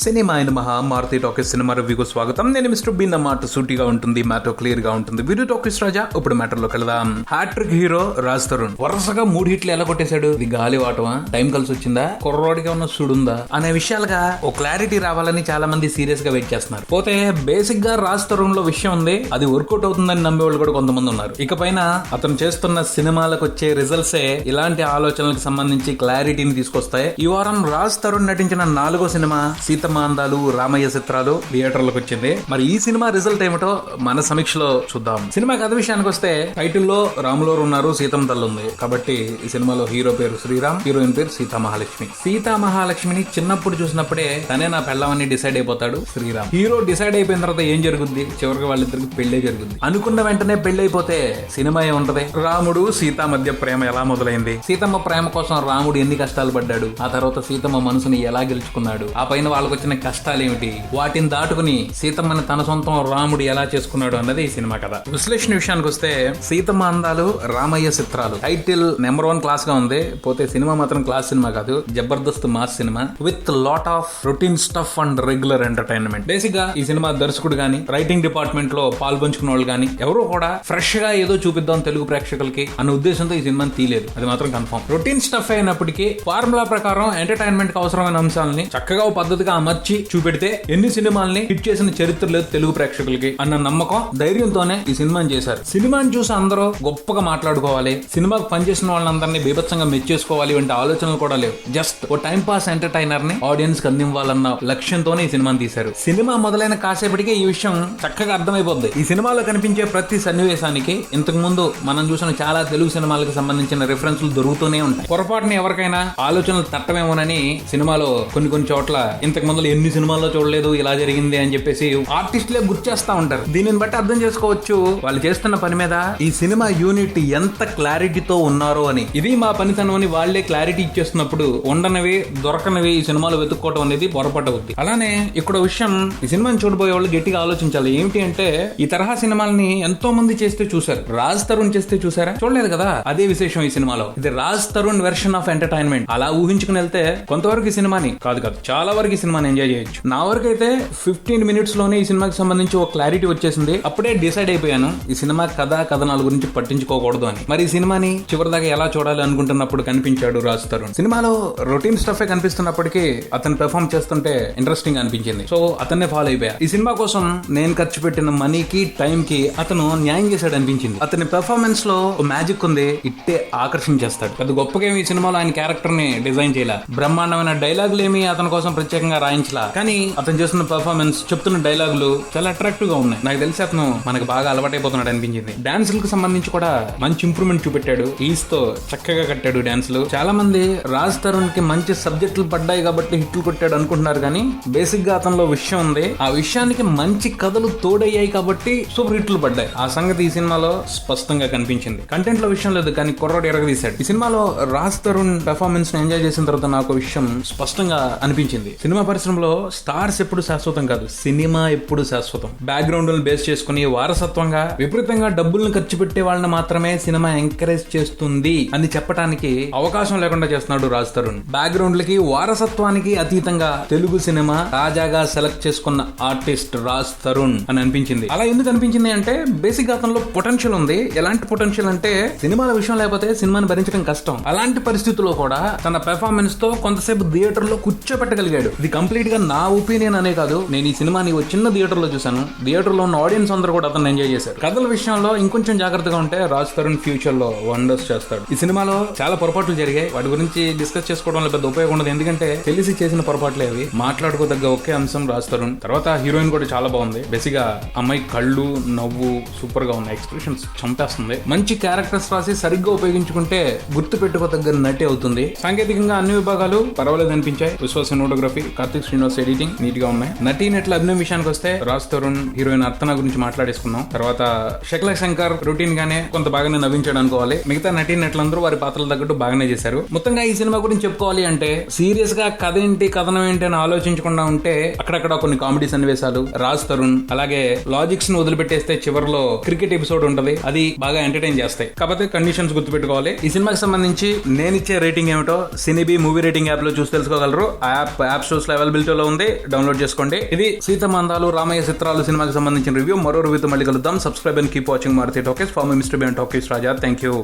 Cinema అయిన Maruti talkies cinema రివ్యూకు స్వాగతం. నేను మిస్టర్ బీన్. మాట సూటిగా ఉంటుంది, మ్యాటర్ క్లియర్ గా ఉంటుంది. వీడియో టాకీస్ రాజా. ఇప్పుడు మ్యాటర్ లోకి వెళ్దాం. హ్యాట్రిక్ హీరో రాజ్ తరుణ్ వరుసగా 3 హిట్లు ఎలా కొట్టేశాడు? ఇది గాలి వాటమా, టైం కలిసి వచ్చిందా, కుర్రోడిగా ఉన్న సుడుందా అనే విషయాలుగా ఒక క్లారిటీ రావాలని చాలా మంది సీరియస్ గా వెయిట్ చేస్తున్నారు. పోతే బేసిక్ గా రాజ్ తరుణ్ లో విషయం ఉంది, అది వర్కౌట్ అవుతుందని నమ్మే వాళ్ళు కూడా కొంతమంది ఉన్నారు. ఇకపైన అతను చేస్తున్న సినిమాలకు వచ్చే రిజల్ట్సే ఇలాంటి ఆలోచనలకు సంబంధించి క్లారిటీని తీసుకొస్తాయి. ఈ వారం రాజ్ తరుణ్ నటించిన 4వ సినిమా సీతమ్మ అందాలు రామయ్య చిత్రాలు థియేటర్లకు వచ్చింది. మరి ఈ సినిమా రిజల్ట్ ఏమిటో మన సమీక్షలో చూద్దాం. సినిమా కథ విషయానికి వస్తే టైటిల్లో రాములోరు ఉన్నారు, సీతమ్మ తల్లి ఉంది. కాబట్టి ఈ సినిమాలో హీరో పేరు శ్రీరామ్, హీరోయిన్ పేరు సీతామహాలక్ష్మి. సీతామహాలక్ష్మిని చిన్నప్పుడు చూసినప్పుడే తనే నా పెళ్ళమని డిసైడ్ అయిపోతాడు శ్రీరామ్. హీరో డిసైడ్ అయిపోయిన తర్వాత ఏం జరుగుద్ది? చివరికి వాళ్ళిద్దరికి పెళ్లే జరుగుద్ది. అనుకున్న వెంటనే పెళ్లి అయిపోతే సినిమా ఏముంటది? రాముడు సీత మధ్య ప్రేమ ఎలా మొదలైంది, సీతమ్మ ప్రేమ కోసం రాముడు ఎన్ని కష్టాలు పడ్డాడు, ఆ తర్వాత సీతమ్మ మనసుని ఎలా గెలుచుకున్నాడు, ఆ పైన వాళ్ళకు వచ్చిన కష్టాలు ఏమిటి, వాటిని దాటుకుని సీతమ్మని తన సొంతం రాముడు ఎలా చేసుకున్నాడు అన్నది ఈ సినిమా కథ. విశ్లేషణ విషయానికి వస్తే సీతమ్మ అందాలు రామయ్య చిత్రాలు టైటిల్ నెంబర్ 1 క్లాస్ గా ఉంది. పోతే సినిమా మాత్రం క్లాస్ సినిమా కాదు, Jabardasth mass cinema with lot of routine stuff and regular entertainment. Basic గా ఈ సినిమా దర్శకుడు గాని, రైటింగ్ డిపార్ట్మెంట్ లో పాల్పంచుకున్న వాళ్ళు గాని ఎవరు కూడా ఫ్రెష్ గా ఏదో చూపిద్దాం తెలుగు ప్రేక్షకులకి అన్న ఉద్దేశంతో ఈ సినిమాని తీయలేదు. అది మాత్రం కన్ఫర్మ్. రొటీన్ స్టఫ్ అయినప్పటికీ ఫార్ములా ప్రకారం ఎంటర్టైన్మెంట్ కి అవసరమైన అంశాలని చక్కగా పద్ధతిగా అమర్చి చూపెడితే ఎన్ని సినిమాల్ని హిట్ చేసిన చరిత్ర లేదు తెలుగు ప్రేక్షకులకి అన్న నమ్మకం, ధైర్యంతోనే ఈ సినిమాని చేశారు. సినిమాని చూసి అందరూ గొప్పగా మాట్లాడుకోవాలి, సినిమాకి పనిచేసిన వాళ్ళందరినీ బీభత్సంగా మెచ్చేసుకోవాలి వంటి ఆలోచనలు కూడా లేవు. జస్ట్ ఓ టైం పాస్ ఎంటర్టైనర్ ని ఆడియన్స్ కి అందివ్వాలన్న లక్ష్యంతోనే ఈ సినిమాని తీశారు. సినిమా మొదలైన కాసేపటికే ఈ విషయం చక్కగా అర్థమైపోద్ది. ఈ సినిమాలో కనిపించే ప్రతి సన్నివేశానికి ఇంతకు ముందు మనం చూసిన చాలా తెలుగు సినిమాలకు సంబంధించిన రిఫరెన్స్లు దొరుకుతూనే ఉంటాయి. పొరపాటున ఎవరికైనా ఆలోచనలు తట్టమేమోనని సినిమాలో కొన్ని చోట్ల ఇంతకు ముందు ఎన్ని సినిమాల్లో చూడలేదు ఇలా జరిగింది అని చెప్పేసి ఆర్టిస్టులే గుర్తు చేస్తా ఉంటారు. దీనిని బట్టి అర్థం చేసుకోవచ్చు వాళ్ళు చేస్తున్న పని మీద ఈ సినిమా యూనిట్ ఎంత క్లారిటీతో ఉన్నారో అని. ఇది మా పనితనం అని వాళ్లే క్లారిటీ ఇచ్చేస్తున్నప్పుడు ఉండనివి దొరకనివి ఈ సినిమాలో వెతుక్కోవడం అనేది పొరపాటు అవుతుంది. అలానే ఇక్కడ విషయం, ఈ సినిమాని చూడబోయే వాళ్ళు గట్టిగా ఆలోచించాలి. ఏమిటి అంటే ఈ తరహా సినిమాల్ని ఎంతో మంది చేస్తే చూసారు, రాజ్ తరుణ్ చేస్తే చూసారా? చూడలేదు కదా. అదే విశేషం ఈ సినిమాలో. ఇది Raj Tarun version of entertainment. అలా ఊహించుకుని వెళ్తే కొంతవరకు ఈ సినిమాని కాదు చాలా వరకు ఈ సినిమాని ఎంజాయ్ చేయొచ్చు. నా వరకు అయితే 15 minutes లోనే ఈ సినిమాకి సంబంధించి ఒక క్లారిటీ వచ్చేసింది. అప్పుడే డిసైడ్ అయిపోయాను ఈ సినిమా కథనాల గురించి పట్టించుకోకూడదు అని. మరి ఈ సినిమాని చివరిదాకా ఎలా చూడాలి అనుకుంటున్నప్పుడు కనిపించాడు రాజ్ తరుణ్. సినిమాలో రొటీన్ స్టఫ్ కనిపిస్తున్నప్పటికీ అతను పెర్ఫార్మ్ చేస్తుంటే ఇంట్రెస్టింగ్ అనిపించింది. సో అతన్నే ఫాలో అయిపోయా. ఈ సినిమా కోసం నేను ఖర్చు పెట్టిన మనీకి టైం కి అతను న్యాయం చేశాడు అనిపించింది. అతని పెర్ఫార్మెన్స్ లో మ్యాజిక్ ఉంది, ఇట్టే ఆకర్షించేస్తాడు. పెద్ద గొప్పగా ఈ సినిమాలో ఆయన క్యారెక్టర్ ని డిజైన్ చేయాల, బ్రహ్మాండమైన డైలాగులు ఏమి అతని కోసం ప్రత్యేకంగా రాయించలా, కానీ అతను చేస్తున్న పర్ఫార్మెన్స్, చెప్తున్న డైలాగులు చాలా అట్రాక్టివ్ గా ఉన్నాయి. నాకు తెలిసి అతను మనకు బాగా అలవాటైపోతున్నాడు అనిపించింది. డాన్సులకు సంబంధించి కూడా మంచి ఇంప్రూవ్మెంట్ చూపెట్టాడు. ఈస్ తో చక్కగా కట్టాడు డాన్సులు. చాలా మంది రాజ్ తరుణ్ కి మంచి సబ్జెక్టులు పడ్డాయి కాబట్టి హిట్లు కొట్టాడు అనుకుంటున్నారు, కానీ బేసిక్ గా అతనిలో విషయం ఉంది. ఆ విషయానికి మంచి కథలు తోడయ్యాయి కాబట్టి సూపర్ హిట్లు పడ్డాయి. ఆ సంగతి ఈ సినిమాలో స్పష్టంగా కనిపించింది. కంటెంట్ లో విషయం లేదు, కానీ కుర్రోడు ఎరగదీశాడు. ఈ సినిమాలో రాజ్ తరుణ్ పెర్ఫార్మెన్స్ ని ఎంజాయ్ చేసిన తర్వాత నాకు విషయం స్పష్టంగా అనిపించింది. సినిమా పరిశ్రమలో స్టార్స్ ఎప్పుడు శాశ్వతం కాదు, సినిమా ఎప్పుడు శాశ్వతం. బ్యాక్గ్రౌండ్ బేస్ చేసుకుని వారసత్వంగా విపరీతంగా డబ్బులను ఖర్చు పెట్టే వాళ్ళని మాత్రమే సినిమా ఎంకరేజ్ చేస్తుంది అని చెప్పడానికి అవకాశం లేకుండా చేస్తున్నాడు రాజ్ తరుణ్. బ్యాక్గ్రౌండ్ లకి వారసత్వానికి అతీతంగా తెలుగు సినిమా తాజాగా సెలెక్ట్ చేసుకున్న ఆర్టిస్ట్ రాజ్ తరుణ్ అని అనిపించింది. అలా ఎందుకు అనిపించింది అంటే బేసిక్ గా అతనిలో పొటెన్షియల్ ఉంది. ఎలాంటి పొటెన్షియల్ అంటే సినిమాల విషయం లేకపోతే సినిమాని భరించడం కష్టం. అలాంటి పరిస్థితుల్లో కూడా తన పెర్ఫార్మెన్స్ తో కొంతసేపు థియేటర్ లో కూర్చోపెట్టగలిగాడు. ఇది కంప్లీట్ గా నా ఒపీనియన్ అనే కాదు, నేను ఈ సినిమాని ఒక చిన్న థియేటర్ లో చూసాను. థియేటర్ లో ఉన్న ఆడియన్స్ అందరూ కూడా అతను ఎంజాయ్ చేశారు. కథల విషయంలో ఇంకొంచెం జాగ్రత్తగా ఉంటే రాజ్ తరుణ్ ఫ్యూచర్ లో వండర్స్ చేస్తాడు. ఈ సినిమాలో చాలా పొరపాట్లు జరిగాయి, వాటి గురించి డిస్కస్ చేసుకోవడంలో పెద్ద ఉపయోగం ఉండదు, ఎందుకంటే తెలిసి చేసిన పొరపాట్లే అవి. మాట్లాడుకోదగ్గ ఒకే అంశం రాజ్ తరుణ్. తర్వాత హీరోయిన్ కూడా చాలా బాగుంది. బేసిక్ గా అమ్మాయి కళ్ళు, నవ్వు సూపర్ గా ఉన్నాయి, ఎక్స్ప్రెషన్స్ చంపేస్తుంది. మంచి క్యారెక్టర్స్ రాసి సరిగ్గా ఉపయోగించుకుంటే గుర్తు పెట్టుకోదగ్గ నటి అవుతుంది. సాంకేతికంగా అన్ని విభాగాలు పర్వాలేదు అనిపించాయి. Vishwas cinematography, Karthik Srinivas editing neat గా ఉన్నాయి. నటీనటుల అభినయం విషయానికి వస్తే రాజ్ తరుణ్, హీరోయిన్ అర్తన గురించి మాట్లాడేసుకున్నాం. తర్వాత శకల శంకర్ రొటీన్ గానే కొంత బాగానే నవ్వించాడు అనుకోవాలి. మిగతా నటీనటులందరూ వారి పాత్రలు తగ్గట్టు బాగానే చేశారు. మొత్తంగా ఈ సినిమా గురించి చెప్పుకోవాలి అంటే సీరియస్ గా కథ ఏంటి, కథనం ఏంటి అని ఆలోచించకుండా ఉంటే అక్కడక్కడ కొన్ని కామెడీ సన్నివేశాలు, రాజ్ తరుణ్, అలాగే లాజిక్స్ ను వదిలిపెట్టేస్తే చివరిలో క్రికెట్ ఎపిసోడ్ ఉంటది, అది బాగా ఎంటర్టైన్ చేస్తాయి. కాకపోతే కండిషన్స్ గుర్తుపెట్టుకోవాలి. ఈ సినిమాకి సంబంధించి నేను ఇచ్చే రేటింగ్ ఏమిటో సినిబీ మూవీ రేటింగ్ యాప్ లో చూసి తెలుసుకోగలరు. ఆ యాప్ స్టోర్స్ లో అవైలబుల్ అవైలబిలిటీలో ఉంది, డౌన్లోడ్ చేసుకోండి. ఇది సీతమందాలు రామయ్య చిత్రాలు సినిమాకి సంబంధించిన రివ్యూ. మరో రివ్యూతో మళ్ళీ కలుద్దాం. Subscribe and keep watching Maruthi talkies. For me mister B and talkies Raja. Thank you.